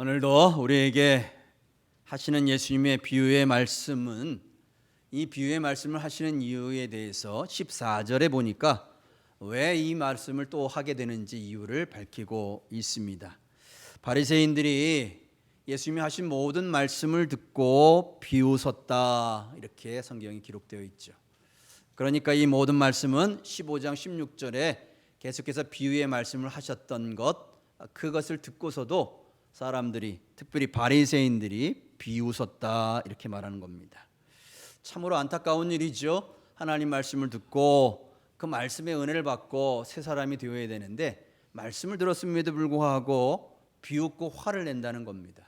오늘도 우리에게 하시는 예수님의 비유의 말씀은 이 비유의 말씀을 하시는 이유에 대해서 14절에 보니까 왜 이 말씀을 또 하게 되는지 이유를 밝히고 있습니다. 바리새인들이 예수님이 하신 모든 말씀을 듣고 비웃었다, 이렇게 성경에 기록되어 있죠. 그러니까 이 모든 말씀은 15장 16절에 계속해서 비유의 말씀을 하셨던 그것을 듣고서도 사람들이, 특별히 바리새인들이 비웃었다, 이렇게 말하는 겁니다. 참으로 안타까운 일이죠. 하나님 말씀을 듣고 그 말씀의 은혜를 받고 새 사람이 되어야 되는데 말씀을 들었음에도 불구하고 비웃고 화를 낸다는 겁니다.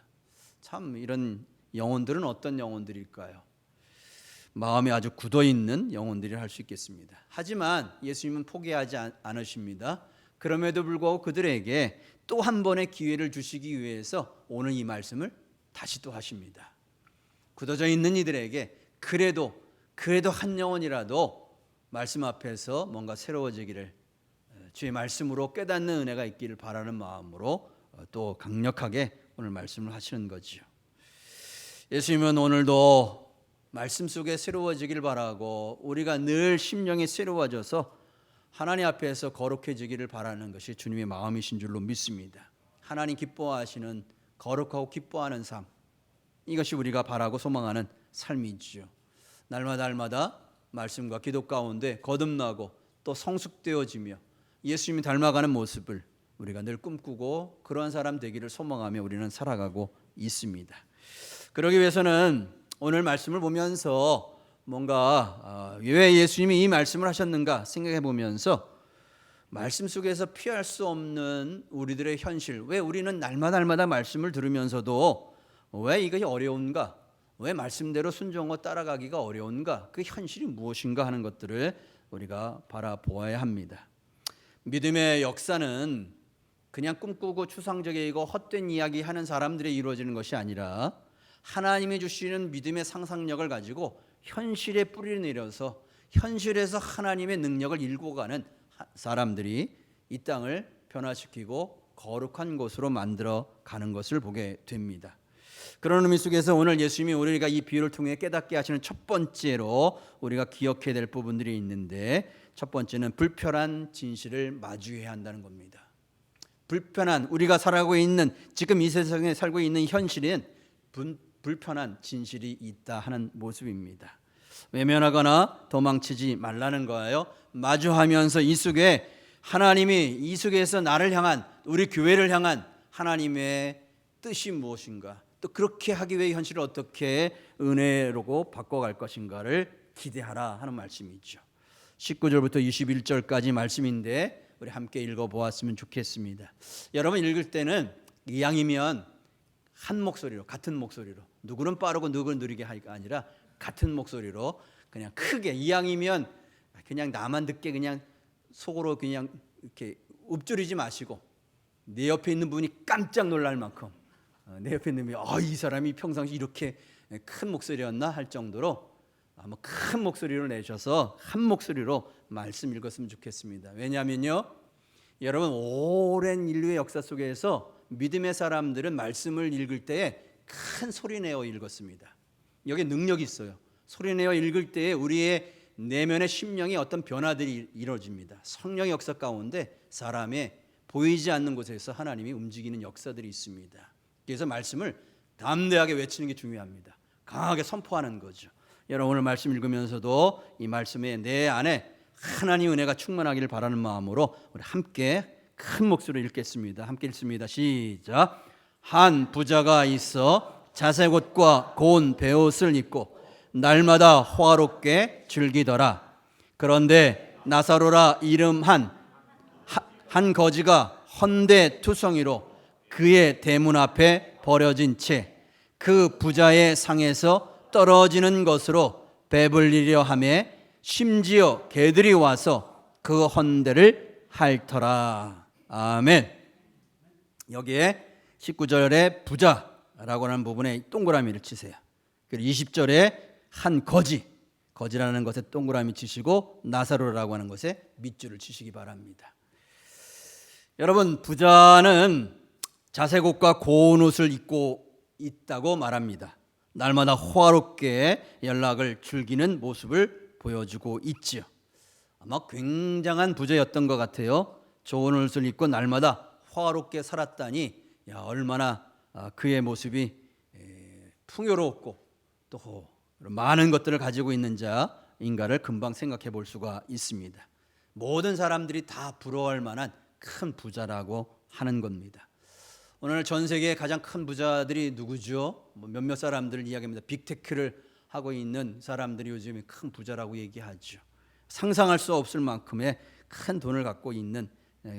참 이런 영혼들은 어떤 영혼들일까요? 마음이 아주 굳어있는 영혼들이라 할 수 있겠습니다. 하지만 예수님은 포기하지 않으십니다. 그럼에도 불구하고 그들에게 또 한 번의 기회를 주시기 위해서 오늘 이 말씀을 다시 또 하십니다. 굳어져 있는 이들에게 그래도 한 영혼이라도 말씀 앞에서 뭔가 새로워지기를, 주의 말씀으로 깨닫는 은혜가 있기를 바라는 마음으로 또 강력하게 오늘 말씀을 하시는 거지요. 예수님은 오늘도 말씀 속에 새로워지길 바라고 우리가 늘 심령이 새로워져서 하나님 앞에서 거룩해지기를 바라는 것이 주님의 마음이신 줄로 믿습니다. 하나님 기뻐하시는 거룩하고 기뻐하는 삶, 이것이 우리가 바라고 소망하는 삶이지요. 날마다 말씀과 기도 가운데 거듭나고 또 성숙되어지며 예수님이 닮아가는 모습을 우리가 늘 꿈꾸고 그러한 사람 되기를 소망하며 우리는 살아가고 있습니다. 그러기 위해서는 오늘 말씀을 보면서 뭔가 왜 예수님이 이 말씀을 하셨는가 생각해 보면서 말씀 속에서 피할 수 없는 우리들의 현실, 왜 우리는 날마다 말씀을 들으면서도 왜 이것이 어려운가, 왜 말씀대로 순종하고 따라가기가 어려운가, 그 현실이 무엇인가 하는 것들을 우리가 바라보아야 합니다. 믿음의 역사는 그냥 꿈꾸고 추상적이고 헛된 이야기 하는 사람들이 이루어지는 것이 아니라 하나님이 주시는 믿음의 상상력을 가지고 현실에 뿌리를 내려서 현실에서 하나님의 능력을 일궈가는 사람들이 이 땅을 변화시키고 거룩한 곳으로 만들어 가는 것을 보게 됩니다. 그런 의미 속에서 오늘 예수님이 우리가 이 비유를 통해 깨닫게 하시는 첫 번째로 우리가 기억해야 될 부분들이 있는데, 첫 번째는 불편한 진실을 마주해야 한다는 겁니다. 불편한, 우리가 살아가고 있는 지금 이 세상에 살고 있는 현실은 불편한 진실이 있다 하는 모습입니다. 외면하거나 도망치지 말라는 거예요. 마주하면서 이 속에 하나님이, 이 속에서 나를 향한, 우리 교회를 향한 하나님의 뜻이 무엇인가, 또 그렇게 하기 위해 현실을 어떻게 은혜로 바꿔갈 것인가를 기대하라 하는 말씀이죠. 19절부터 21절까지 말씀인데 우리 함께 읽어보았으면 좋겠습니다. 여러분 읽을 때는 이왕이면 한 목소리로, 같은 목소리로, 누구는 빠르고 누구는 느리게 하기가 아니라 같은 목소리로 그냥 크게, 이왕이면 그냥 나만 듣게 그냥 속으로 그냥 이렇게 읊조리지 마시고 내 옆에 있는 분이 깜짝 놀랄 만큼, 내 옆에 있는 분이 이 사람이 평상시 이렇게 큰 목소리였나 할 정도로 한번 큰 목소리로 내셔서 한 목소리로 말씀 읽었으면 좋겠습니다. 왜냐하면요, 여러분 오랜 인류의 역사 속에서 믿음의 사람들은 말씀을 읽을 때에 큰 소리 내어 읽었습니다. 여기에 능력이 있어요. 소리 내어 읽을 때에 우리의 내면의 심령에 어떤 변화들이 이루어집니다. 성령의 역사 가운데 사람의 보이지 않는 곳에서 하나님이 움직이는 역사들이 있습니다. 그래서 말씀을 담대하게 외치는 게 중요합니다. 강하게 선포하는 거죠. 여러분 오늘 말씀 읽으면서도 이 말씀에 내 안에 하나님의 은혜가 충만하기를 바라는 마음으로 우리 함께 큰 목소리로 읽겠습니다. 함께 읽습니다. 시작. 한 부자가 있어 자색 옷과 고운 베옷을 입고 날마다 호화롭게 즐기더라. 그런데 나사로라 이름한 한 거지가 헌데투성이로 그의 대문 앞에 버려진 채 그 부자의 상에서 떨어지는 것으로 배불리려 하며 심지어 개들이 와서 그 헌데를 핥더라. 아멘. 여기에 19절에 부자라고 하는 부분에 동그라미를 치세요. 그리고 20절에 한 거지라는 것에 동그라미 치시고 나사로라고 하는 것에 밑줄을 치시기 바랍니다. 여러분 부자는 자색 옷과 고운 옷을 입고 있다고 말합니다. 날마다 호화롭게 연락을 즐기는 모습을 보여주고 있지요. 아마 굉장한 부자였던 것 같아요. 좋은 옷을 입고 날마다 호화롭게 살았다니 얼마나 그의 모습이 풍요롭고 또 많은 것들을 가지고 있는 자인가를 금방 생각해 볼 수가 있습니다. 모든 사람들이 다 부러워할 만한 큰 부자라고 하는 겁니다. 오늘 전 세계의 가장 큰 부자들이 누구죠? 몇몇 사람들을 이야기합니다. 빅테크를 하고 있는 사람들이 요즘에 큰 부자라고 얘기하죠. 상상할 수 없을 만큼의 큰 돈을 갖고 있는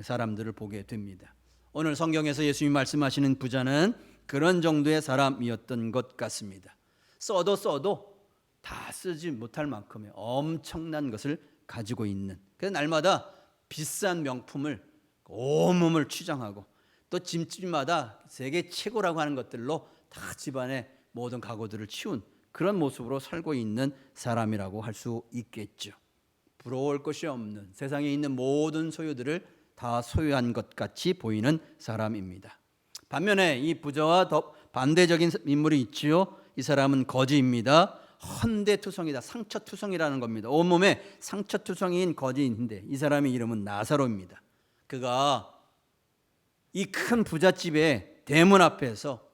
사람들을 보게 됩니다. 오늘 성경에서 예수님이 말씀하시는 부자는 그런 정도의 사람이었던 것 같습니다. 써도 다 쓰지 못할 만큼의 엄청난 것을 가지고 있는, 그래서 날마다 비싼 명품을 온몸을 취장하고 또 집집마다 세계 최고라고 하는 것들로 다 집안의 모든 가구들을 치운 그런 모습으로 살고 있는 사람이라고 할 수 있겠죠. 부러울 것이 없는, 세상에 있는 모든 소유들을 다 소유한 것 같이 보이는 사람입니다. 반면에 이 부자와 더 반대적인 인물이 있지요. 이 사람은 거지입니다. 헌대투성이다. 상처투성이라는 겁니다. 온몸에 상처투성이인 거지인데 이 사람의 이름은 나사로입니다. 그가 이 큰 부잣집의 대문 앞에서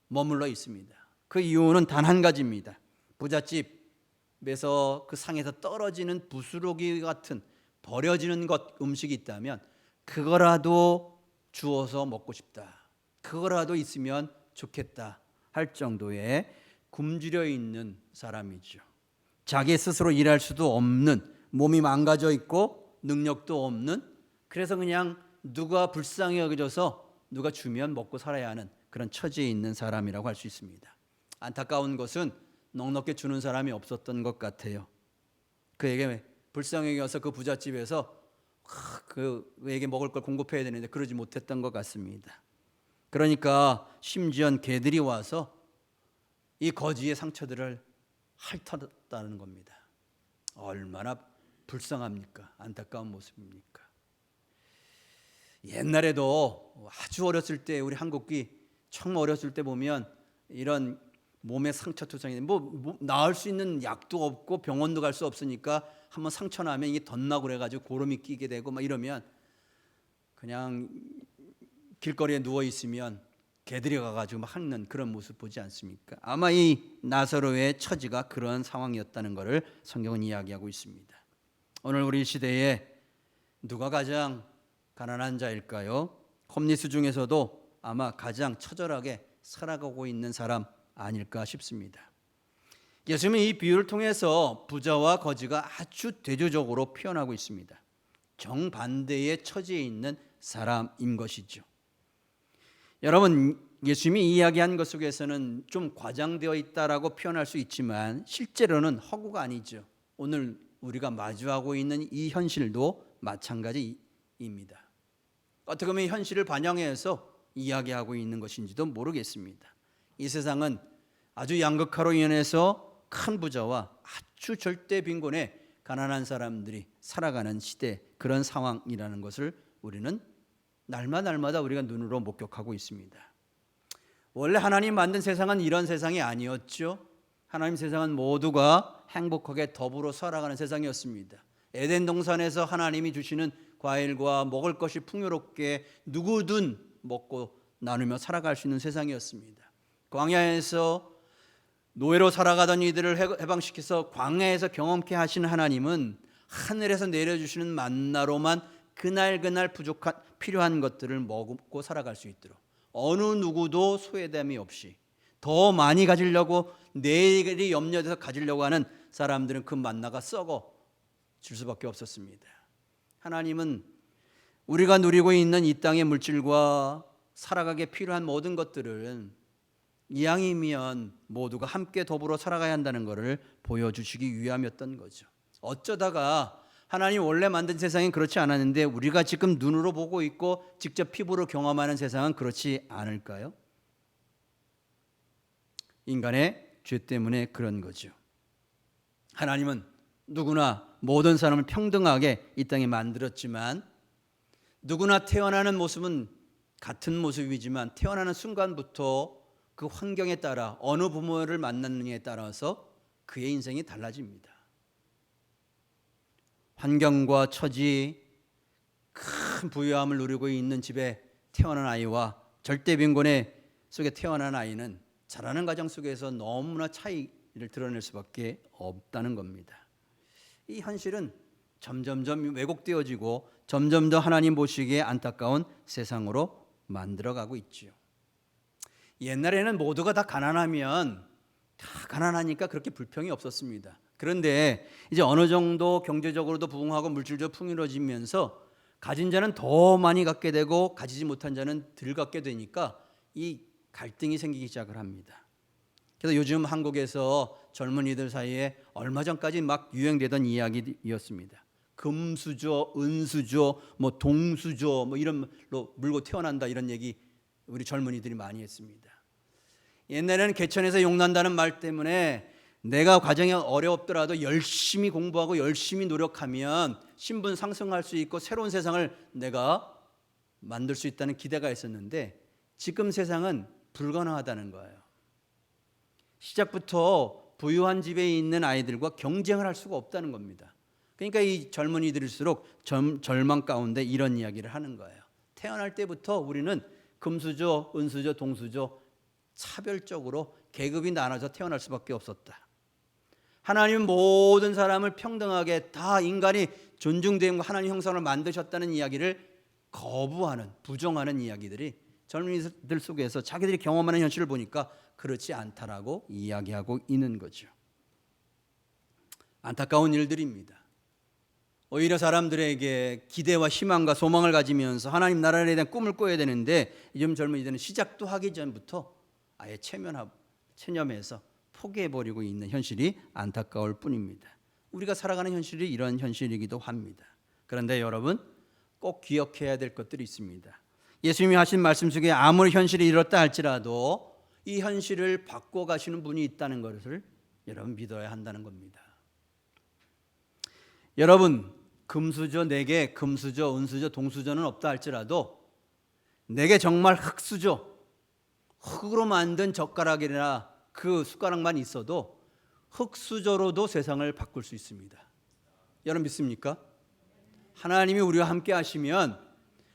머물러 있습니다. 그 이유는 단 한 가지입니다. 부잣집에서 그 상에서 떨어지는 부스러기 같은 버려지는 음식이 있다면 그거라도 주워서 먹고 싶다. 그거라도 있으면 좋겠다 할 정도의 굶주려 있는 사람이죠. 자기 스스로 일할 수도 없는, 몸이 망가져 있고 능력도 없는, 그래서 그냥 누가 불쌍히 여겨져서 누가 주면 먹고 살아야 하는 그런 처지에 있는 사람이라고 할 수 있습니다. 안타까운 것은 넉넉히 주는 사람이 없었던 것 같아요. 그에게 불쌍히 여겨서 그 부잣집에서 그에게 먹을 걸 공급해야 되는데 그러지 못했던 것 같습니다. 그러니까 심지어 개들이 와서 이 거지의 상처들을 핥았다는 겁니다. 얼마나 불쌍합니까? 안타까운 모습입니까? 옛날에도 아주 어렸을 때, 우리 한국이 처음 어렸을 때 보면 이런 몸에 상처투성이 나을 수 있는 약도 없고 병원도 갈 수 없으니까 한번 상처 나면 이게 덧나고 그래가지고 고름이 끼게 되고 막 이러면 그냥 길거리에 누워 있으면 개들이 가가지고 막 핥는 그런 모습 보지 않습니까? 아마 이 나사로의 처지가 그런 상황이었다는 것을 성경은 이야기하고 있습니다. 오늘 우리 시대에 누가 가장 가난한 자일까요? 홈리스 중에서도 아마 가장 처절하게 살아가고 있는 사람 아닐까 싶습니다. 예수님은 이 비유를 통해서 부자와 거지가 아주 대조적으로 표현하고 있습니다. 정반대의 처지에 있는 사람인 것이죠. 여러분, 예수님이 이야기한 것 속에서는 좀 과장되어 있다라고 표현할 수 있지만 실제로는 허구가 아니죠. 오늘 우리가 마주하고 있는 이 현실도 마찬가지입니다. 어떻게 보면 현실을 반영해서 이야기하고 있는 것인지도 모르겠습니다. 이 세상은 아주 양극화로 인해서 큰 부자와 아주 절대 빈곤의 가난한 사람들이 살아가는 시대, 그런 상황이라는 것을 우리는 날마다 우리가 눈으로 목격하고 있습니다. 원래 하나님 만든 세상은 이런 세상이 아니었죠. 하나님 세상은 모두가 행복하게 더불어 살아가는 세상이었습니다. 에덴 동산에서 하나님이 주시는 과일과 먹을 것이 풍요롭게 누구든 먹고 나누며 살아갈 수 있는 세상이었습니다. 광야에서 노예로 살아가던 이들을 해방시켜서 광야에서 경험케 하시는 하나님은 하늘에서 내려주시는 만나로만 그날 부족한 필요한 것들을 먹고 살아갈 수 있도록 어느 누구도 소외됨이 없이 더 많이 가지려고 내일이 염려돼서 가지려고 하는 사람들은 그 만나가 썩어 질 수밖에 없었습니다. 하나님은 우리가 누리고 있는 이 땅의 물질과 살아가기에 필요한 모든 것들을 이왕이면 모두가 함께 더불어 살아가야 한다는 것을 보여주시기 위함이었던 거죠. 어쩌다가 하나님 원래 만든 세상이 그렇지 않았는데 우리가 지금 눈으로 보고 있고 직접 피부로 경험하는 세상은 그렇지 않을까요? 인간의 죄 때문에 그런 거죠. 하나님은 누구나 모든 사람을 평등하게 이 땅에 만들었지만 누구나 태어나는 모습은 같은 모습이지만 태어나는 순간부터 그 환경에 따라 어느 부모를 만났느냐에 따라서 그의 인생이 달라집니다. 환경과 처지, 큰 부유함을 누리고 있는 집에 태어난 아이와 절대 빈곤의 속에 태어난 아이는 자라는 과정 속에서 너무나 차이를 드러낼 수밖에 없다는 겁니다. 이 현실은 점점점 왜곡되어지고 점점 더 하나님 보시기에 안타까운 세상으로 만들어가고 있지요. 옛날에는 모두가 다 가난하면 다 가난하니까 그렇게 불평이 없었습니다. 그런데 이제 어느 정도 경제적으로도 부흥하고 물질적으로 풍요로워지면서 가진 자는 더 많이 갖게 되고 가지지 못한 자는 덜 갖게 되니까 이 갈등이 생기기 시작을 합니다. 그래서 요즘 한국에서 젊은이들 사이에 얼마 전까지 막 유행되던 이야기였습니다. 금수저, 은수저, 뭐 동수저, 뭐 이런 로 물고 태어난다 이런 얘기 우리 젊은이들이 많이 했습니다. 옛날에는 개천에서 용난다는 말 때문에 내가 과정이 어렵더라도 열심히 공부하고 열심히 노력하면 신분 상승할 수 있고 새로운 세상을 내가 만들 수 있다는 기대가 있었는데 지금 세상은 불가능하다는 거예요. 시작부터 부유한 집에 있는 아이들과 경쟁을 할 수가 없다는 겁니다. 그러니까 이 젊은이들일수록 절망 가운데 이런 이야기를 하는 거예요. 태어날 때부터 우리는 금수저, 은수저, 동수저 차별적으로 계급이 나눠져 태어날 수밖에 없었다. 하나님은 모든 사람을 평등하게 다 인간이 존중됨과 하나님 형상을 만드셨다는 이야기를 거부하는, 부정하는 이야기들이 젊은이들 속에서 자기들이 경험하는 현실을 보니까 그렇지 않다라고 이야기하고 있는 거죠. 안타까운 일들입니다. 오히려 사람들에게 기대와 희망과 소망을 가지면서 하나님 나라에 대한 꿈을 꿔야 되는데 요즘 젊은이들은 시작도 하기 전부터 아예 체념해서 포기해버리고 있는 현실이 안타까울 뿐입니다. 우리가 살아가는 현실이 이런 현실이기도 합니다. 그런데 여러분 꼭 기억해야 될 것들이 있습니다. 예수님이 하신 말씀 중에 아무리 현실이 이렇다 할지라도 이 현실을 바꿔가시는 분이 있다는 것을 여러분 믿어야 한다는 겁니다. 여러분 금수저 내게 금수저, 은수저, 동수저는 없다 할지라도 내게 정말 흙수저, 흙으로 만든 젓가락이나 그 숟가락만 있어도 흙수저로도 세상을 바꿀 수 있습니다. 여러분 믿습니까? 하나님이 우리와 함께 하시면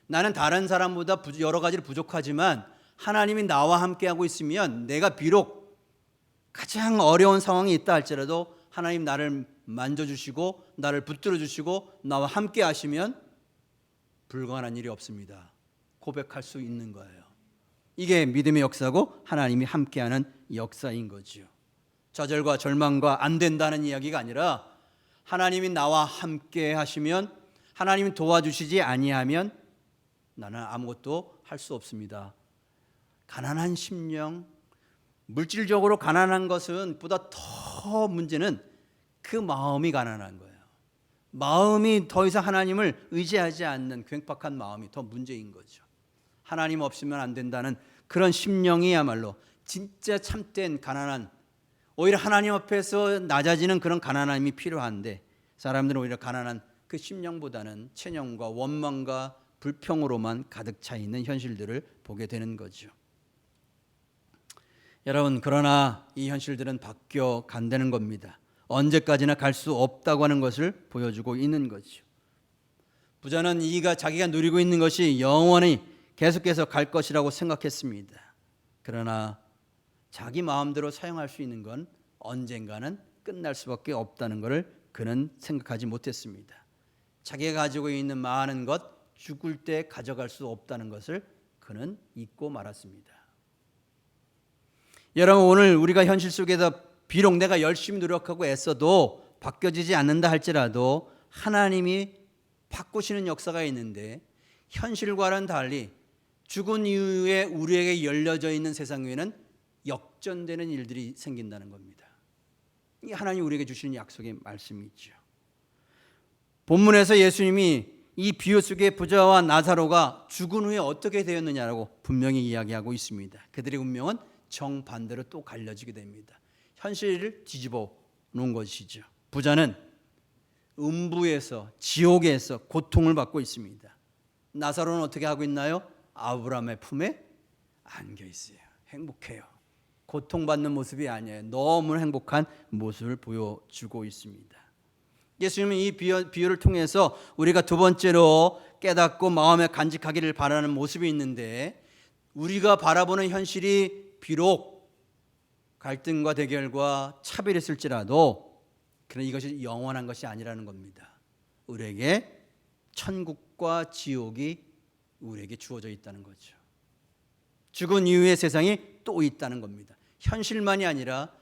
나는 다른 사람보다 여러 가지로 부족하지만 하나님이 나와 함께하고 있으면 내가 비록 가장 어려운 상황이 있다 할지라도 하나님 나를 만져주시고 나를 붙들어 주시고 나와 함께 하시면 불가능한 일이 없습니다. 고백할 수 있는 거예요. 이게 믿음의 역사고 하나님이 함께하는 역사인 거죠. 좌절과 절망과 안 된다는 이야기가 아니라 하나님이 나와 함께 하시면 하나님이 도와주시지 아니하면 나는 아무것도 할 수 없습니다. 가난한 심령, 물질적으로 가난한 것은 보다 더 문제는 그 마음이 가난한 거예요. 마음이 더 이상 하나님을 의지하지 않는 괴팍한 마음이 더 문제인 거죠. 하나님 없으면 안 된다는 그런 심령이야말로 진짜 참된 가난한, 오히려 하나님 앞에서 낮아지는 그런 가난함이 필요한데 사람들은 오히려 가난한 그 심령보다는 체념과 원망과 불평으로만 가득 차 있는 현실들을 보게 되는 거죠. 여러분 그러나 이 현실들은 바뀌어 간다는 겁니다. 언제까지나 갈 수 없다고 하는 것을 보여주고 있는 거죠. 부자는 자기가 누리고 있는 것이 영원히 계속해서 갈 것이라고 생각했습니다. 그러나 자기 마음대로 사용할 수 있는 건 언젠가는 끝날 수밖에 없다는 것을 그는 생각하지 못했습니다. 자기가 가지고 있는 많은 것 죽을 때 가져갈 수 없다는 것을 그는 잊고 말았습니다. 여러분 오늘 우리가 현실 속에서 비록 내가 열심히 노력하고 애써도 바뀌어지지 않는다 할지라도 하나님이 바꾸시는 역사가 있는데 현실과는 달리 죽은 이후에 우리에게 열려져 있는 세상 위에는 역전되는 일들이 생긴다는 겁니다. 이 하나님 우리에게 주시는 약속의 말씀이죠. 본문에서 예수님이 이 비유 속의 부자와 나사로가 죽은 후에 어떻게 되었느냐라고 분명히 이야기하고 있습니다. 그들의 운명은 정반대로 또 갈려지게 됩니다. 현실을 뒤집어 놓은 것이죠. 부자는 음부에서 지옥에서 고통을 받고 있습니다. 나사로는 어떻게 하고 있나요? 아브라함의 품에 안겨 있어요. 행복해요. 고통받는 모습이 아니에요. 너무 행복한 모습을 보여주고 있습니다. 예수님은 이 비유를 통해서 우리가 두 번째로 깨닫고 마음에 간직하기를 바라는 모습이 있는데, 우리가 바라보는 현실이 비록 갈등과 대결과 차별이 있을지라도 그러나 이것이 영원한 것이 아니라는 겁니다. 우리에게 천국과 지옥이 우리에게 주어져 있다는 거죠. 죽은 이후의 세상이 또 있다는 겁니다. 현실만이 아니라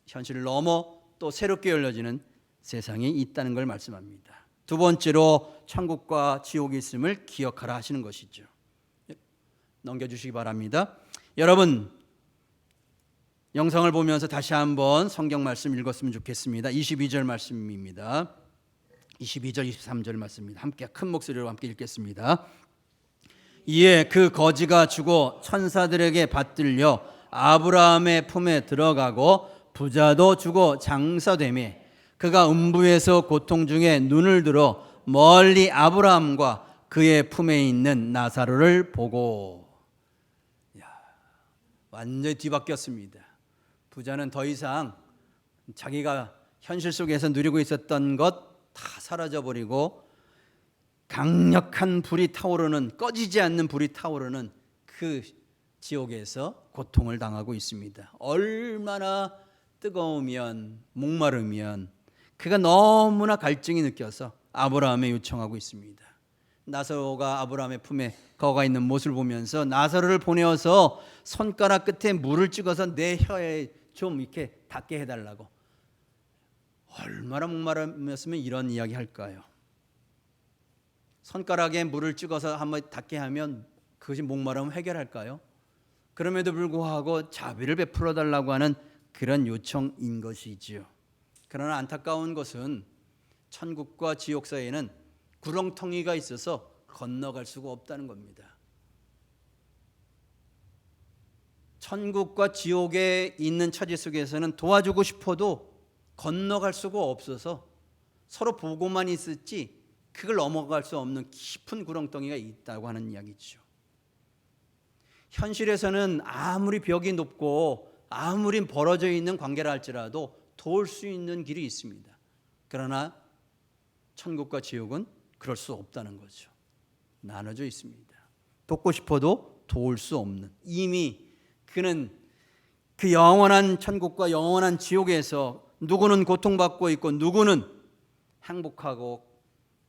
현실을 넘어 또 새롭게 열려지는 세상이 있다는 걸 말씀합니다. 두 번째로 천국과 지옥이 있음을 기억하라 하시는 것이죠. 넘겨주시기 바랍니다. 여러분, 영상을 보면서 다시 한번 성경 말씀 읽었으면 좋겠습니다. 22절 말씀입니다. 22절 23절 말씀입니다. 함께 큰 목소리로 함께 읽겠습니다. 이에 그 거지가 죽어 천사들에게 받들려 아브라함의 품에 들어가고 부자도 죽어 장사되매 그가 음부에서 고통 중에 눈을 들어 멀리 아브라함과 그의 품에 있는 나사로를 보고, 완전히 뒤바뀌었습니다. 부자는 더 이상 자기가 현실 속에서 누리고 있었던 것 다 사라져버리고 강력한 불이 타오르는, 꺼지지 않는 불이 타오르는 그 지옥에서 고통을 당하고 있습니다. 얼마나 뜨거우면, 목마르면 그가 너무나 갈증이 느껴서 아브라함에 요청하고 있습니다. 나사로가 아브라함의 품에 거가 있는 모습을 보면서 나사로를 보내어서 손가락 끝에 물을 찍어서 내 혀에 좀 이렇게 닿게 해달라고. 얼마나 목마르였으면 이런 이야기 할까요? 손가락에 물을 찍어서 한번 닿게 하면 그것이 목마름을 해결할까요? 그럼에도 불구하고 자비를 베풀어 달라고 하는 그런 요청인 것이지요. 그러나 안타까운 것은 천국과 지옥 사이에는 구렁텅이가 있어서 건너갈 수가 없다는 겁니다. 천국과 지옥에 있는 처지 속에서는 도와주고 싶어도 건너갈 수가 없어서 서로 보고만 있었지 그걸 넘어갈 수 없는 깊은 구렁텅이가 있다고 하는 이야기죠. 현실에서는 아무리 벽이 높고 아무리 벌어져 있는 관계라 할지라도 도울 수 있는 길이 있습니다. 그러나 천국과 지옥은 그럴 수 없다는 거죠. 나눠져 있습니다. 돕고 싶어도 도울 수 없는, 이미 그는 그 영원한 천국과 영원한 지옥에서 누구는 고통받고 있고 누구는 행복하고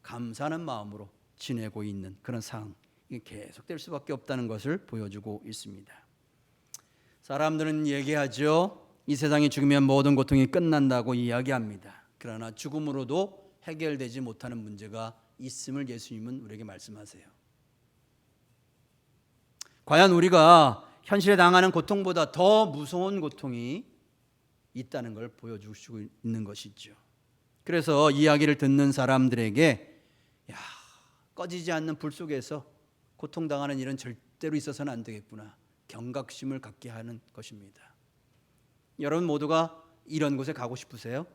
감사하는 마음으로 지내고 있는 그런 상황이 계속될 수밖에 없다는 것을 보여주고 있습니다. 사람들은 얘기하죠. 이 세상이 죽으면 모든 고통이 끝난다고 이야기합니다. 그러나 죽음으로도 해결되지 못하는 문제가 있음을 예수님은 우리에게 말씀하세요. 과연 우리가 현실에 당하는 고통보다 더 무서운 고통이 있다는 걸 보여주시고 있는 것이죠. 그래서 이야기를 듣는 사람들에게 꺼지지 않는 불 속에서 고통당하는 일은 절대로 있어서는 안 되겠구나, 경각심을 갖게 하는 것입니다. 여러분 모두가 이런 곳에 가고 싶으세요?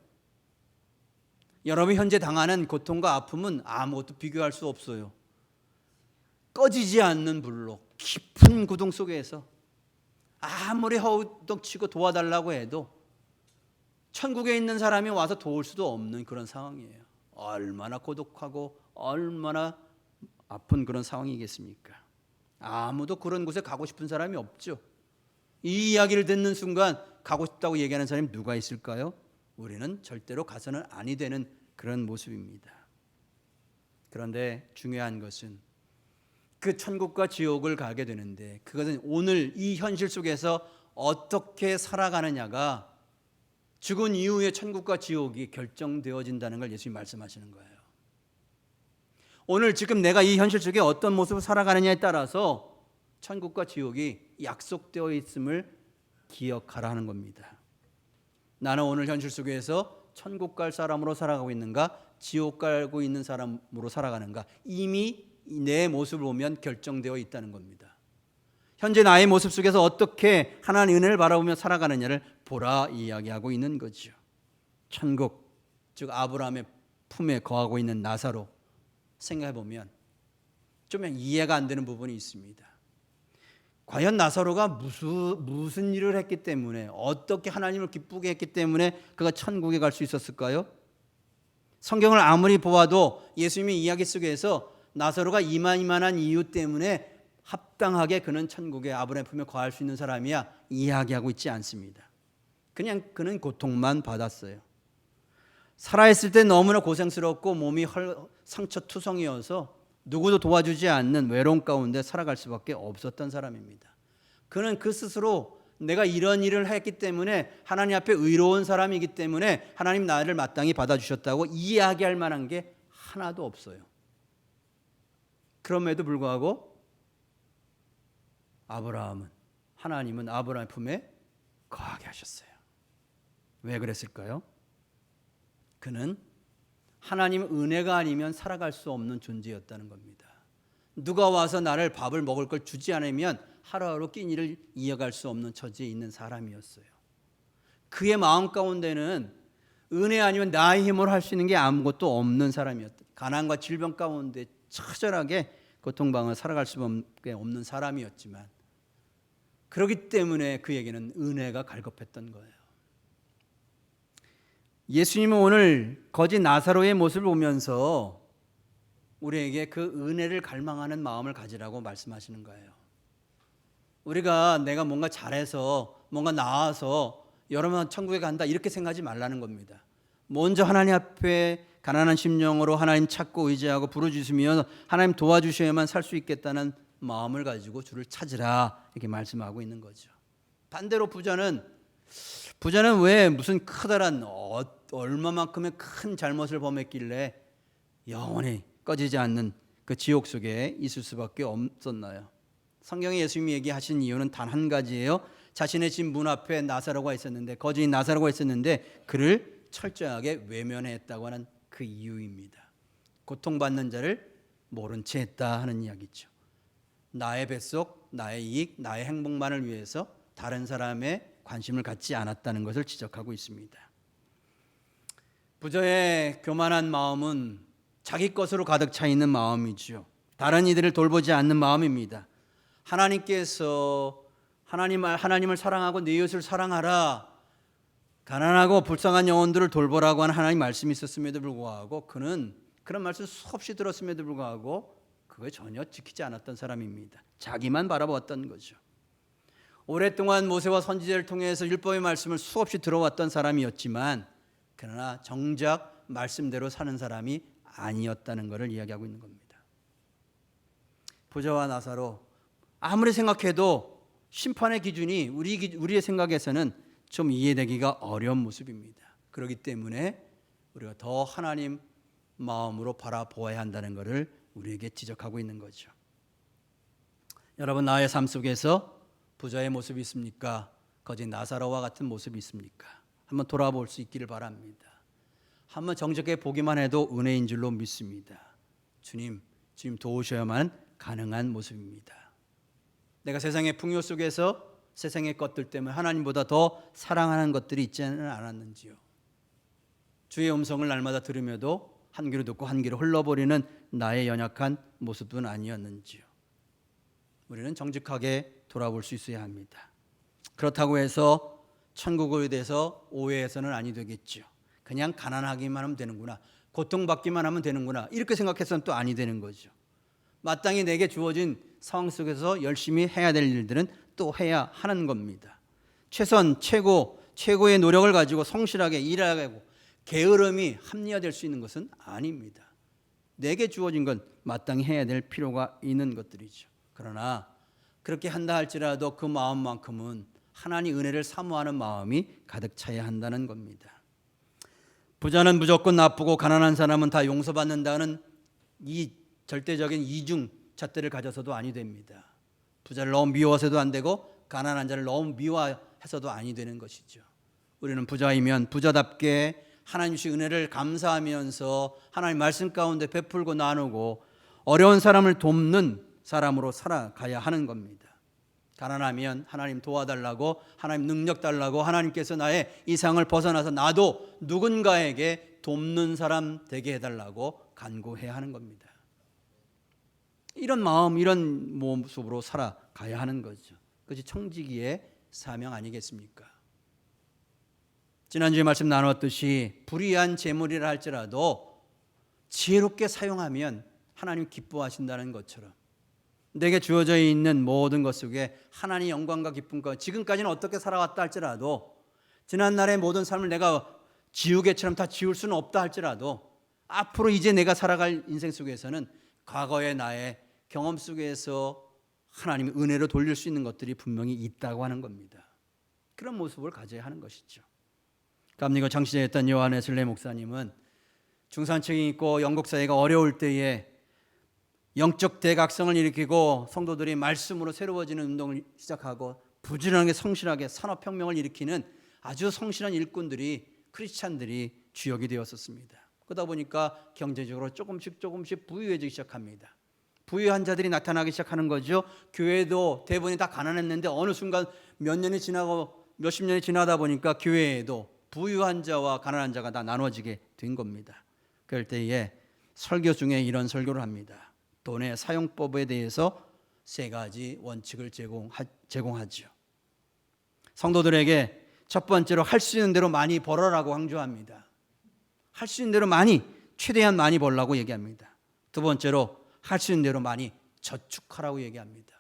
여러분이 현재 당하는 고통과 아픔은 아무것도 비교할 수 없어요. 꺼지지 않는 불로 깊은 구동 속에서 아무리 허우덕치고 도와달라고 해도 천국에 있는 사람이 와서 도울 수도 없는 그런 상황이에요. 얼마나 고독하고 얼마나 아픈 그런 상황이겠습니까? 아무도 그런 곳에 가고 싶은 사람이 없죠. 이 이야기를 듣는 순간 가고 싶다고 얘기하는 사람이 누가 있을까요? 우리는 절대로 가서는 아니 되는 그런 모습입니다. 그런데 중요한 것은 그 천국과 지옥을 가게 되는데 그것은 오늘 이 현실 속에서 어떻게 살아가느냐가 죽은 이후의 천국과 지옥이 결정되어진다는 걸 예수님이 말씀하시는 거예요. 오늘 지금 내가 이 현실 속에 어떤 모습을 살아가느냐에 따라서 천국과 지옥이 약속되어 있음을 기억하라 하는 겁니다. 나는 오늘 현실 속에서 천국 갈 사람으로 살아가고 있는가, 지옥 가고 있는 사람으로 살아가는가, 이미 내 모습을 보면 결정되어 있다는 겁니다. 현재 나의 모습 속에서 어떻게 하나님의 은혜를 바라보며 살아가느냐를 보라 이야기하고 있는 거죠. 천국, 즉 아브라함의 품에 거하고 있는 나사로 생각해 보면 좀 이해가 안 되는 부분이 있습니다. 과연 나사로가 무슨 일을 했기 때문에, 어떻게 하나님을 기쁘게 했기 때문에 그가 천국에 갈 수 있었을까요? 성경을 아무리 보아도 예수님의 이야기 속에서 나사로가 이만한 이유 때문에 합당하게 그는 천국에 아브라함의 품에 거할 수 있는 사람이야 이야기하고 있지 않습니다. 그냥 그는 고통만 받았어요. 살아있을 때 너무나 고생스럽고 몸이 상처투성이어서 누구도 도와주지 않는 외로움 가운데 살아갈 수밖에 없었던 사람입니다. 그는 그 스스로 내가 이런 일을 했기 때문에 하나님 앞에 의로운 사람이기 때문에 하나님 나를 마땅히 받아주셨다고 이야기할 만한 게 하나도 없어요. 그럼에도 불구하고 하나님은 아브라함의 품에 거하게 하셨어요. 왜 그랬을까요? 그는 하나님 은혜가 아니면 살아갈 수 없는 존재였다는 겁니다. 누가 와서 나를 밥을 먹을 걸 주지 않으면 하루하루 끼니를 이어갈 수 없는 처지에 있는 사람이었어요. 그의 마음 가운데는 은혜 아니면 나의 힘으로 할 수 있는 게 아무것도 없는 사람이었다. 가난과 질병 가운데 처절하게 고통방을 살아갈 수밖에 없는 사람이었지만 그렇기 때문에 그에게는 은혜가 갈급했던 거예요. 예수님은 오늘 거지 나사로의 모습을 보면서 우리에게 그 은혜를 갈망하는 마음을 가지라고 말씀하시는 거예요. 내가 뭔가 잘해서 뭔가 나아서 여러분 천국에 간다 이렇게 생각하지 말라는 겁니다. 먼저 하나님 앞에 가난한 심령으로 하나님 찾고 의지하고 부르짖으면 하나님 도와주셔야만 살 수 있겠다는 마음을 가지고 주를 찾으라 이렇게 말씀하고 있는 거죠. 반대로 부자는 왜 무슨 커다란 얼마만큼의 큰 잘못을 범했길래 영원히 꺼지지 않는 그 지옥 속에 있을 수밖에 없었나요? 성경에 예수님이 얘기하신 이유는 단 한 가지예요. 자신의 집 문 앞에 나사로가 있었는데 거지인 나사로가 있었는데 그를 철저하게 외면했다고 하는 그 이유입니다. 고통받는 자를 모른 채 했다 하는 이야기죠. 나의 뱃속, 나의 이익, 나의 행복만을 위해서 다른 사람의 관심을 갖지 않았다는 것을 지적하고 있습니다. 부자의 교만한 마음은 자기 것으로 가득 차 있는 마음이죠. 다른 이들을 돌보지 않는 마음입니다. 하나님께서 하나님을 사랑하고 네 이웃을 사랑하라, 가난하고 불쌍한 영혼들을 돌보라고 하는 하나님 말씀이 있었음에도 불구하고 그는 그런 말씀 수없이 들었음에도 불구하고 그걸 전혀 지키지 않았던 사람입니다. 자기만 바라보았던 거죠. 오랫동안 모세와 선지자를 통해서 율법의 말씀을 수없이 들어왔던 사람이었지만 그러나 정작 말씀대로 사는 사람이 아니었다는 것을 이야기하고 있는 겁니다. 부자와 나사로 아무리 생각해도 심판의 기준이 우리의 생각에서는 좀 이해되기가 어려운 모습입니다. 그렇기 때문에 우리가 더 하나님 마음으로 바라보아야 한다는 것을 우리에게 지적하고 있는 거죠. 여러분, 나의 삶 속에서 부자의 모습이 있습니까? 거짓 나사로와 같은 모습이 있습니까? 한번 돌아볼 수 있기를 바랍니다. 한번 정직하게 보기만 해도 은혜인 줄로 믿습니다. 주님 도우셔야만 가능한 모습입니다. 내가 세상의 풍요 속에서 세상의 것들 때문에 하나님보다 더 사랑하는 것들이 있지는 않았는지요? 주의 음성을 날마다 들으며도 한 귀로 듣고 한 귀로 흘러버리는 나의 연약한 모습은 아니었는지요? 우리는 정직하게 돌아볼 수 있어야 합니다. 그렇다고 해서 천국에 대해서 오해해서는 아니 되겠죠. 그냥 가난하기만 하면 되는구나, 고통받기만 하면 되는구나 이렇게 생각해서는 또 아니 되는 거죠. 마땅히 내게 주어진 상황 속에서 열심히 해야 될 일들은 또 해야 하는 겁니다. 최선, 최고의 노력을 가지고 성실하게 일하고 게으름이 합리화될 수 있는 것은 아닙니다. 내게 주어진 건 마땅히 해야 될 필요가 있는 것들이죠. 그러나 그렇게 한다 할지라도 그 마음만큼은 하나님 은혜를 사모하는 마음이 가득 차야 한다는 겁니다. 부자는 무조건 나쁘고 가난한 사람은 다 용서받는다는 이 절대적인 이중 잣대를 가져서도 아니 됩니다. 부자를 너무 미워해서도 안 되고 가난한 자를 너무 미워해서도 아니 되는 것이죠. 우리는 부자이면 부자답게 하나님 주신 은혜를 감사하면서 하나님 말씀 가운데 베풀고 나누고 어려운 사람을 돕는 사람으로 살아가야 하는 겁니다. 가난하면 하나님 도와달라고, 하나님 능력 달라고, 하나님께서 나의 이상을 벗어나서 나도 누군가에게 돕는 사람 되게 해달라고 간구해야 하는 겁니다. 이런 마음, 이런 모습으로 살아가야 하는 거죠. 그것이 청지기의 사명 아니겠습니까? 지난주에 말씀 나눴듯이 불의한 재물이라 할지라도 지혜롭게 사용하면 하나님 기뻐하신다는 것처럼 내게 주어져 있는 모든 것 속에 하나님의 영광과 기쁨과 지금까지는 어떻게 살아왔다 할지라도 지난날의 모든 삶을 내가 지우개처럼 다 지울 수는 없다 할지라도 앞으로 이제 내가 살아갈 인생 속에서는 과거의 나의 경험 속에서 하나님의 은혜로 돌릴 수 있는 것들이 분명히 있다고 하는 겁니다. 그런 모습을 가져야 하는 것이죠. 감리교 장시자였던 요한 웨슬레이 목사님은 중산층이 있고 영국 사회가 어려울 때에 영적 대각성을 일으키고 성도들이 말씀으로 새로워지는 운동을 시작하고 부지런하게 성실하게 산업혁명을 일으키는 아주 성실한 일꾼들이 크리스찬들이 주역이 되었었습니다. 그러다 보니까 경제적으로 조금씩 부유해지기 시작합니다. 부유한 자들이 나타나기 시작하는 거죠. 교회도 대부분이 다 가난했는데 어느 순간 몇 년이 지나고 몇십 년이 지나다 보니까 교회에도 부유한 자와 가난한 자가 다 나눠지게 된 겁니다. 그럴 때에 설교 중에 이런 설교를 합니다. 돈의 사용법에 대해서 3가지 원칙을 제공하죠. 성도들에게 첫 번째로 할 수 있는 대로 많이 벌어라고 강조합니다. 할 수 있는 대로 많이, 최대한 많이 벌라고 얘기합니다. 두 번째로 할 수 있는 대로 많이 저축하라고 얘기합니다.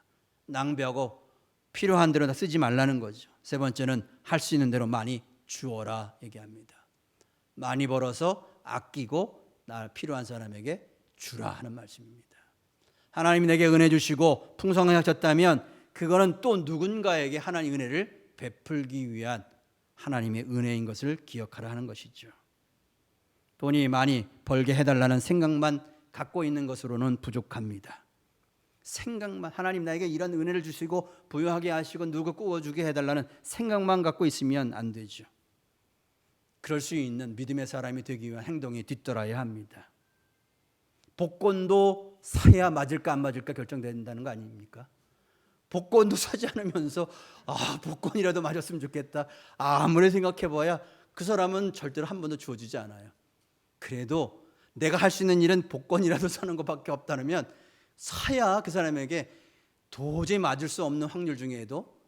낭비하고 필요한 대로 다 쓰지 말라는 거죠. 세 번째는 할 수 있는 대로 많이 주어라 얘기합니다. 많이 벌어서 아끼고 나 필요한 사람에게 주라 하는 말씀입니다. 하나님이 내게 은혜 주시고 풍성하셨다면 그거는 또 누군가에게 하나님의 은혜를 베풀기 위한 하나님의 은혜인 것을 기억하라 하는 것이죠. 돈이 많이 벌게 해달라는 생각만 갖고 있는 것으로는 부족합니다. 생각만, 하나님 나에게 이런 은혜를 주시고 부유하게 하시고 누구 꾸어주게 해달라는 생각만 갖고 있으면 안 되죠. 그럴 수 있는 믿음의 사람이 되기 위한 행동이 뒤따라야 합니다. 복권도 사야 맞을까 안 맞을까 결정된다는 거 아닙니까? 복권도 사지 않으면서 복권이라도 맞았으면 좋겠다. 아무리 생각해봐야 그 사람은 절대로 한 번도 주어지지 않아요. 그래도 내가 할 수 있는 일은 복권이라도 사는 것밖에 없다면 사야 그 사람에게 도저히 맞을 수 없는 확률 중에도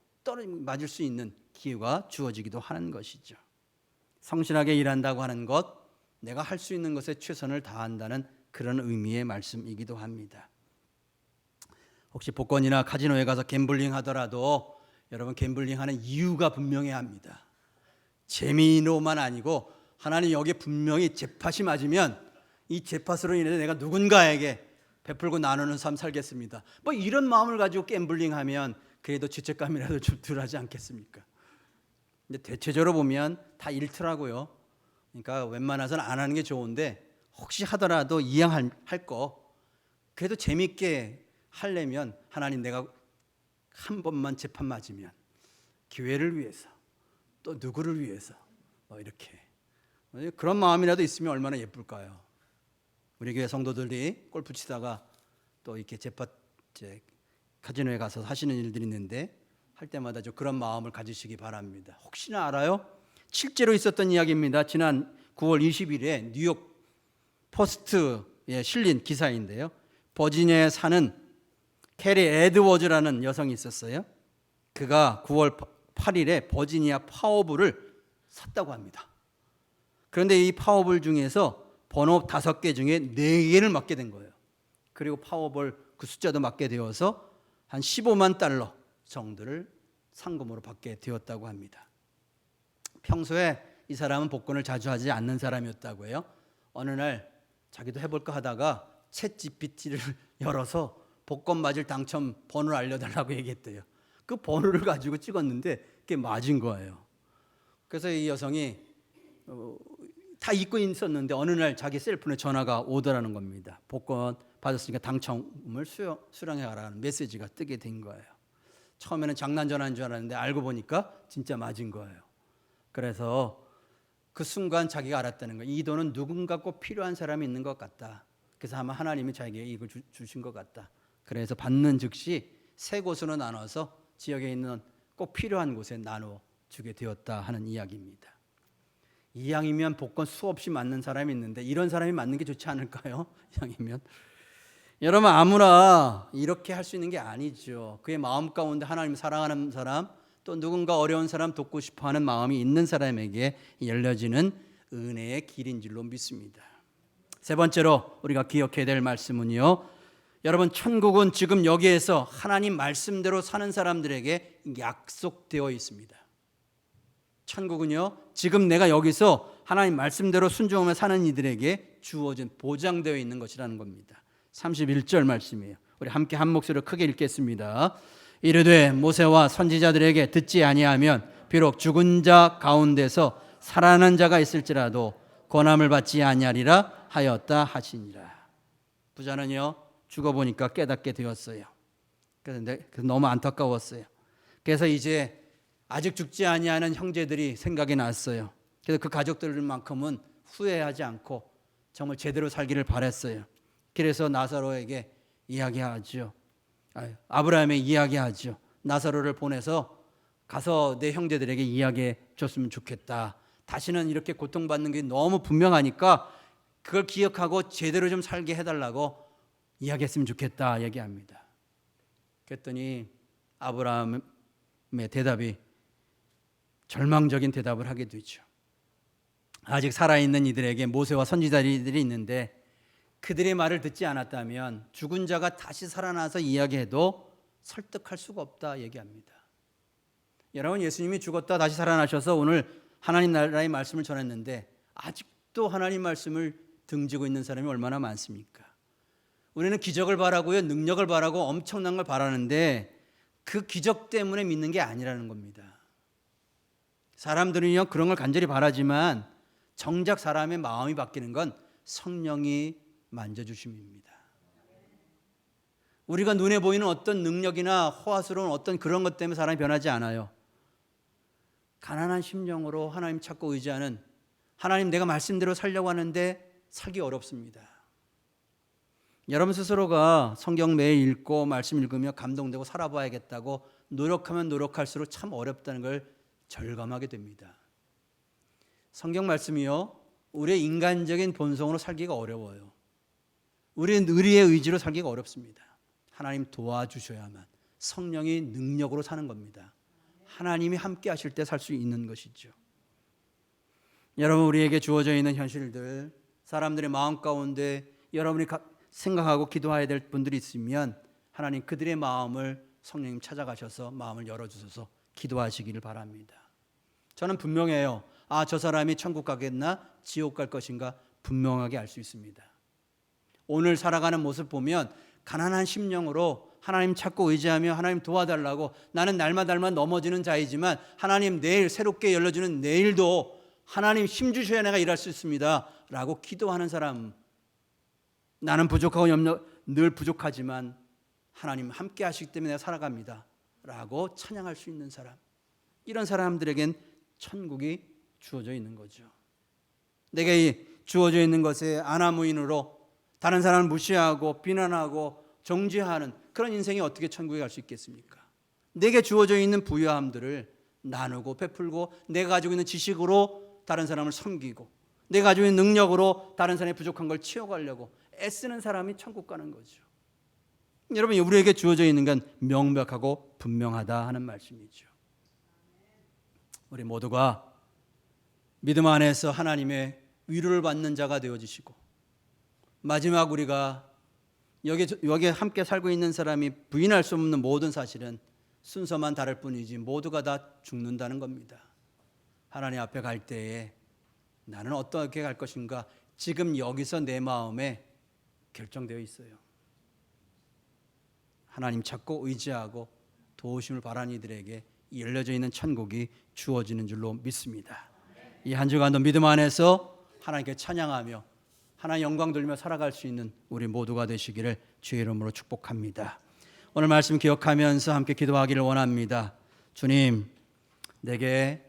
맞을 수 있는 기회가 주어지기도 하는 것이죠. 성실하게 일한다고 하는 것, 내가 할 수 있는 것에 최선을 다한다는 그런 의미의 말씀이기도 합니다. 혹시 복권이나 카지노에 가서 갬블링 하더라도 여러분 갬블링하는 이유가 분명해야 합니다. 재미로만 아니고 하나님 여기에 분명히 잭팟이 맞으면 이 잭팟으로 인해서 내가 누군가에게 베풀고 나누는 삶 살겠습니다. 뭐 이런 마음을 가지고 갬블링하면 그래도 죄책감이라도 좀 덜하지 않겠습니까? 근데 대체적으로 보면 다 잃더라고요. 그러니까 웬만해서는 안 하는 게 좋은데 혹시 하더라도 이왕할 거 그래도 재밌게 하려면 하나님 내가 한 번만 재판 맞으면 교회를 위해서 또 누구를 위해서 이렇게 그런 마음이라도 있으면 얼마나 예쁠까요? 우리 교회 성도들이 골프 치다가 또 이렇게 카지노에 가서 하시는 일들이 있는데 할 때마다 좀 그런 마음을 가지시기 바랍니다. 혹시나 알아요? 실제로 있었던 이야기입니다. 지난 9월 20일에 뉴욕 포스트에 실린 기사인데요. 버지니아에 사는 캐리 에드워즈라는 여성이 있었어요. 그가 9월 8일에 버지니아 파워볼을 샀다고 합니다. 그런데 이 파워볼 중에서 번호 5개 중에 4개를 맞게 된 거예요. 그리고 파워볼 그 숫자도 맞게 되어서 한 15만 달러 정도를 상금으로 받게 되었다고 합니다. 평소에 이 사람은 복권을 자주 하지 않는 사람이었다고 해요. 어느 날 자기도 해볼까 하다가 챗 GPT를 열어서 복권 맞을 당첨 번호를 알려달라고 얘기했대요. 그 번호를 가지고 찍었는데 그게 맞은 거예요. 그래서 이 여성이 다 잊고 있었는데 어느 날 자기 셀폰에 전화가 오더라는 겁니다. 복권 받았으니까 당첨을 수령해가라는 메시지가 뜨게 된 거예요. 처음에는 장난 전화인 줄 알았는데 알고 보니까 진짜 맞은 거예요. 그래서 그 순간 자기가 알았다는 거예요. 이 돈은 누군가 꼭 필요한 사람이 있는 것 같다. 그래서 아마 하나님이 자기에게 이걸 주신 것 같다. 그래서 받는 즉시 3곳으로 나눠서 지역에 있는 꼭 필요한 곳에 나눠 주게 되었다 하는 이야기입니다. 이왕이면 복권 수없이 맞는 사람이 있는데 이런 사람이 맞는 게 좋지 않을까요? 이왕이면 여러분, 아무나 이렇게 할 수 있는 게 아니죠. 그의 마음 가운데 하나님을 사랑하는 사람, 또 누군가 어려운 사람 돕고 싶어하는 마음이 있는 사람에게 열려지는 은혜의 길인 줄로 믿습니다. 세 번째로 우리가 기억해야 될 말씀은요, 여러분, 천국은 지금 여기에서 하나님 말씀대로 사는 사람들에게 약속되어 있습니다. 천국은요, 지금 내가 여기서 하나님 말씀대로 순종하며 사는 이들에게 주어진, 보장되어 있는 것이라는 겁니다. 31절 말씀이에요. 우리 함께 한 목소리로 크게 읽겠습니다. 이르되 모세와 선지자들에게 듣지 아니하면 비록 죽은 자 가운데서 살아난 자가 있을지라도 권함을 받지 아니하리라 하였다 하시니라. 부자는요, 죽어보니까 깨닫게 되었어요. 그래서 너무 안타까웠어요. 그래서 이제 아직 죽지 아니하는 형제들이 생각이 났어요. 그래서 그 가족들만큼은 후회하지 않고 정말 제대로 살기를 바랬어요. 그래서 나사로에게 이야기하죠. 아브라함에 이야기하죠. 나사로를 보내서 가서 내 형제들에게 이야기해 줬으면 좋겠다. 다시는 이렇게 고통받는 게 너무 분명하니까 그걸 기억하고 제대로 좀 살게 해달라고 이야기했으면 좋겠다 얘기합니다. 그랬더니 아브라함의 대답이 절망적인 대답을 하게 되죠. 아직 살아있는 이들에게 모세와 선지자들이 있는데 그들의 말을 듣지 않았다면 죽은 자가 다시 살아나서 이야기해도 설득할 수가 없다 얘기합니다. 여러분, 예수님이 죽었다 다시 살아나셔서 오늘 하나님 나라의 말씀을 전했는데 아직도 하나님 말씀을 등지고 있는 사람이 얼마나 많습니까? 우리는 기적을 바라고요, 능력을 바라고 엄청난 걸 바라는데 그 기적 때문에 믿는 게 아니라는 겁니다. 사람들은요, 그런 걸 간절히 바라지만 정작 사람의 마음이 바뀌는 건 성령이 만져주심입니다. 우리가 눈에 보이는 어떤 능력이나 호화스러운 어떤 그런 것 때문에 사람이 변하지 않아요. 가난한 심령으로 하나님 찾고 의지하는, 하나님 내가 말씀대로 살려고 하는데 살기 어렵습니다. 여러분 스스로가 성경 매일 읽고 말씀 읽으며 감동되고 살아봐야겠다고 노력하면 노력할수록 참 어렵다는 걸 절감하게 됩니다. 성경 말씀이요, 우리의 인간적인 본성으로 살기가 어려워요. 우리는 의리의 의지로 살기가 어렵습니다. 하나님 도와주셔야만, 성령이 능력으로 사는 겁니다. 하나님이 함께 하실 때 살 수 있는 것이죠. 여러분, 우리에게 주어져 있는 현실들, 사람들의 마음 가운데 여러분이 생각하고 기도해야 될 분들이 있으면 하나님 그들의 마음을 성령님 찾아가셔서 마음을 열어주셔서 기도하시기를 바랍니다. 저는 분명해요. 저 사람이 천국 가겠나 지옥 갈 것인가 분명하게 알 수 있습니다. 오늘 살아가는 모습 보면 가난한 심령으로 하나님 찾고 의지하며 하나님 도와달라고, 나는 날마다 넘어지는 자이지만 하나님 내일 새롭게 열려주는 내일도 하나님 힘주셔야 내가 일할 수 있습니다 라고 기도하는 사람, 나는 부족하고 늘 부족하지만 하나님 함께 하시기 때문에 내가 살아갑니다 라고 찬양할 수 있는 사람, 이런 사람들에겐 천국이 주어져 있는 거죠. 내게 주어져 있는 것에 안하무인으로 다른 사람을 무시하고 비난하고 정죄하는 그런 인생이 어떻게 천국에 갈 수 있겠습니까? 내게 주어져 있는 부유함들을 나누고 베풀고, 내가 가지고 있는 지식으로 다른 사람을 섬기고, 내가 가지고 있는 능력으로 다른 사람의 부족한 걸 채워가려고 애쓰는 사람이 천국 가는 거죠. 여러분, 우리에게 주어져 있는 건 명백하고 분명하다 하는 말씀이죠. 우리 모두가 믿음 안에서 하나님의 위로를 받는 자가 되어지시고, 마지막 우리가 여기 함께 살고 있는 사람이 부인할 수 없는 모든 사실은 순서만 다를 뿐이지 모두가 다 죽는다는 겁니다. 하나님 앞에 갈 때에 나는 어떻게 갈 것인가 지금 여기서 내 마음에 결정되어 있어요. 하나님 찾고 의지하고 도우심을 바라는 이들에게 열려져 있는 천국이 주어지는 줄로 믿습니다. 이 한 주간도 믿음 안에서 하나님께 찬양하며 하나님 영광 돌리며 살아갈 수 있는 우리 모두가 되시기를 주의 이름으로 축복합니다. 오늘 말씀 기억하면서 함께 기도하기를 원합니다. 주님, 내게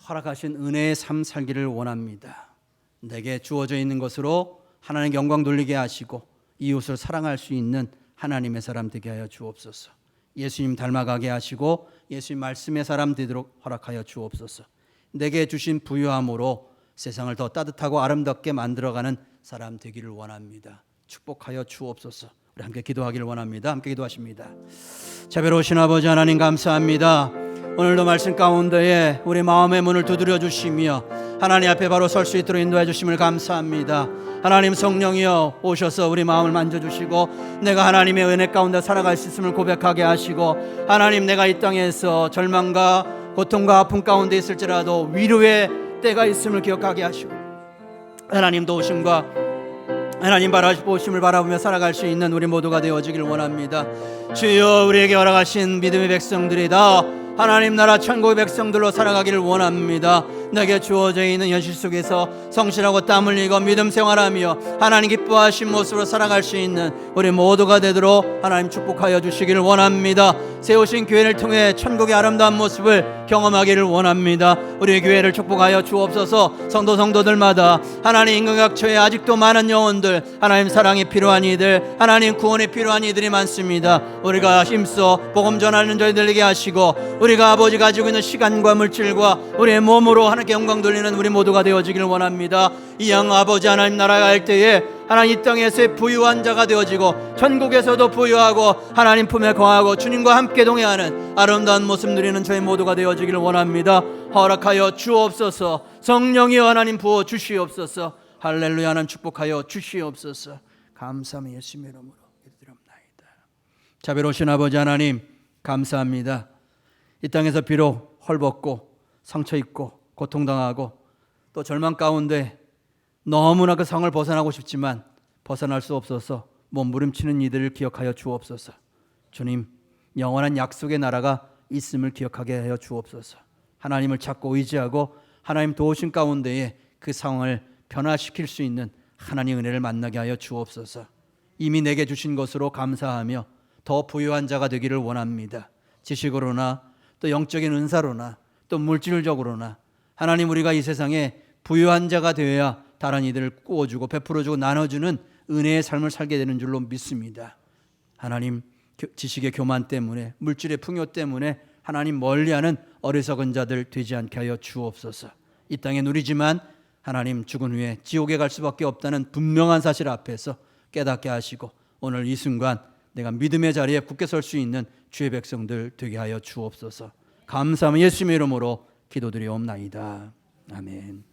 허락하신 은혜의 삶 살기를 원합니다. 내게 주어져 있는 것으로 하나님 영광 돌리게 하시고 이웃을 사랑할 수 있는 하나님의 사람 되게 하여 주옵소서. 예수님 닮아가게 하시고 예수님 말씀의 사람 되도록 허락하여 주옵소서. 내게 주신 부유함으로 세상을 더 따뜻하고 아름답게 만들어가는 사람 되기를 원합니다. 축복하여 주옵소서. 우리 함께 기도하기를 원합니다. 함께 기도하십니다. 자비로우신 아버지 하나님 감사합니다. 오늘도 말씀 가운데에 우리 마음의 문을 두드려 주시며 하나님 앞에 바로 설 수 있도록 인도해 주심을 감사합니다. 하나님 성령이여 오셔서 우리 마음을 만져주시고 내가 하나님의 은혜 가운데 살아갈 수 있음을 고백하게 하시고 하나님 내가 이 땅에서 절망과 고통과 아픔 가운데 있을지라도 위로의 때가 있음을 기억하게 하시고 하나님 도우심과 하나님 보심을 바라보며 살아갈 수 있는 우리 모두가 되어지길 원합니다. 주여 우리에게 허락하신 믿음의 백성들이다 하나님 나라 천국의 백성들로 살아가기를 원합니다. 내게 주어져 있는 현실 속에서 성실하고 땀 흘리고 믿음 생활하며 하나님 기뻐하신 모습으로 살아갈 수 있는 우리 모두가 되도록 하나님 축복하여 주시기를 원합니다. 세우신 교회를 통해 천국의 아름다운 모습을 경험하기를 원합니다. 우리 교회를 축복하여 주옵소서. 성도들마다 하나님 인근각처에 아직도 많은 영혼들 하나님 사랑이 필요한 이들 하나님 구원이 필요한 이들이 많습니다. 우리가 힘써 복음 전하는 저희들 되게 하시고 우리가 아버지 가지고 있는 시간과 물질과 우리의 몸으로 하나님께 영광 돌리는 우리 모두가 되어지기를 원합니다. 이양 아버지 하나님 나라에 갈 때에 하나님 이 땅에서의 부유한 자가 되어지고 천국에서도 부유하고 하나님 품에 거하고 주님과 함께 동행하는 아름다운 모습 누리는 저희 모두가 되어지기를 원합니다. 허락하여 주옵소서. 성령이여 하나님 부어 주시옵소서. 할렐루야 하나님 축복하여 주시옵소서. 감사함이 예수님의 이름으로 기도드립니다. 자비로우신 아버지 하나님 감사합니다. 이 땅에서 비록 헐벗고 상처 입고 고통당하고 또 절망 가운데 너무나 그 상을 벗어나고 싶지만 벗어날 수 없어서 몸부림치는 이들을 기억하여 주옵소서. 주님 영원한 약속의 나라가 있음을 기억하게 하여 주옵소서. 하나님을 찾고 의지하고 하나님 도우신 가운데에 그 상황을 변화시킬 수 있는 하나님의 은혜를 만나게 하여 주옵소서. 이미 내게 주신 것으로 감사하며 더 부유한 자가 되기를 원합니다. 지식으로나 또 영적인 은사로나 또 물질적으로나 하나님 우리가 이 세상에 부유한 자가 되어야 다른 이들을 꾸어주고 베풀어주고 나눠주는 은혜의 삶을 살게 되는 줄로 믿습니다. 하나님 지식의 교만 때문에 물질의 풍요 때문에 하나님 멀리하는 어리석은 자들 되지 않게 하여 주옵소서. 이 땅에 누리지만 하나님 죽은 후에 지옥에 갈 수밖에 없다는 분명한 사실 앞에서 깨닫게 하시고 오늘 이 순간 내가 믿음의 자리에 굳게 설 수 있는 주의 백성들 되게 하여 주옵소서. 감사하며 예수님의 이름으로 기도드리옵나이다. 아멘.